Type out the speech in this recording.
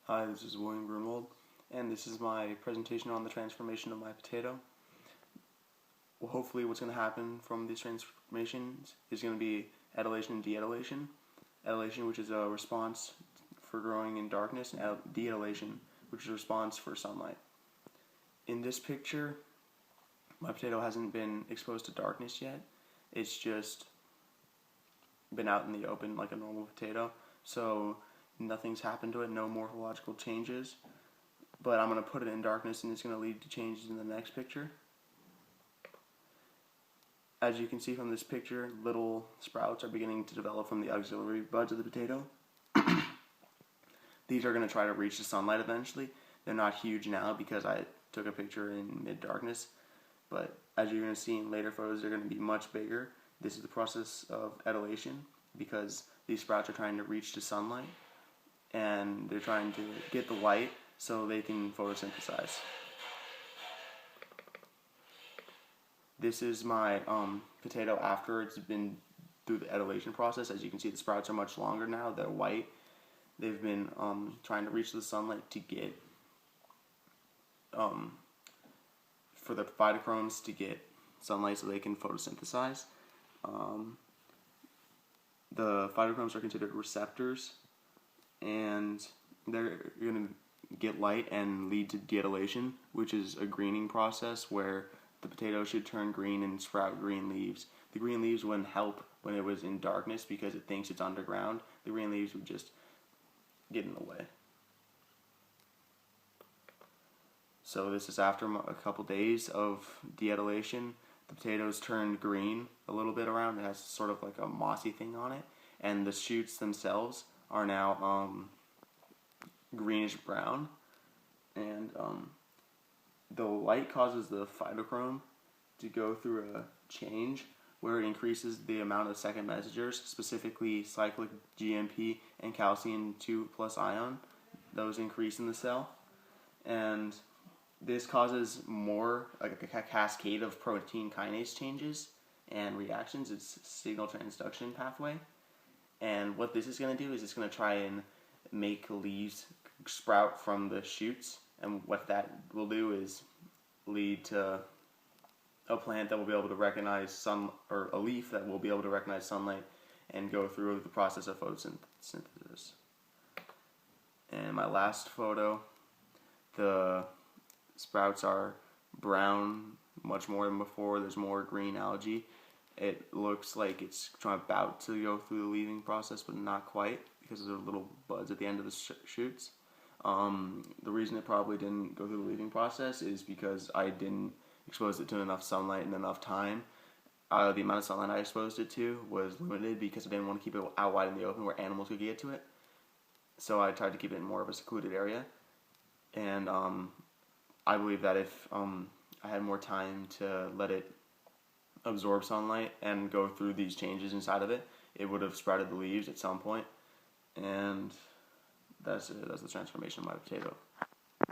Hi, this is William Grunwald, and this is my presentation on the transformation of my potato. Well, hopefully what's going to happen from these transformations is going to be etiolation and de-etiolation. Etiolation, which is a response for growing in darkness, and de-etiolation, which is a response for sunlight. In this picture, my potato hasn't been exposed to darkness yet. It's just been out in the open like a normal potato, so nothing's happened to it, no morphological changes. But I'm going to put it in darkness and it's going to lead to changes in the next picture. As you can see from this picture, little sprouts are beginning to develop from the auxiliary buds of the potato. These are going to try to reach the sunlight eventually. They're not huge now because I took a picture in mid-darkness, but as you're going to see in later photos, they're going to be much bigger. This is the process of etiolation because these sprouts are trying to reach the sunlight and they're trying to get the light so they can photosynthesize. This is my potato after it's been through the etiolation process. As you can see, the sprouts are much longer now. They're white. They've been trying to reach the sunlight to get for the phytochromes to get sunlight so they can photosynthesize. The phytochromes are considered receptors, and they're going to get light and lead to de-etiolation, which is a greening process where the potato should turn green and sprout green leaves. The green leaves wouldn't help when it was in darkness because it thinks it's underground. The green leaves would just get in the way. So this is after a couple days of de-etiolation. The potatoes turned green a little bit around. It has sort of like a mossy thing on it. And the shoots themselves are now greenish brown. And the light causes the phytochrome to go through a change where it increases the amount of second messengers, specifically cyclic GMP and calcium 2+ ion. Those increase in the cell. And this causes more, like a cascade of protein kinase changes and reactions. It's a signal transduction pathway. And what this is going to do is it's going to try and make leaves sprout from the shoots. And what that will do is lead to a plant that will be able to recognize or a leaf that will be able to recognize sunlight and go through the process of photosynthesis. And my last photo, the sprouts are brown much more than before. There's more green algae. It looks like it's about to go through the leaving process, but not quite because there are little buds at the end of the shoots. The reason it probably didn't go through the leaving process is because I didn't expose it to enough sunlight in enough time. The amount of sunlight I exposed it to was limited because I didn't want to keep it out wide in the open where animals could get to it. So I tried to keep it in more of a secluded area. And I believe that if I had more time to let it absorb sunlight and go through these changes inside of it, it would have sprouted the leaves at some point. And that's it. That's the transformation of my potato.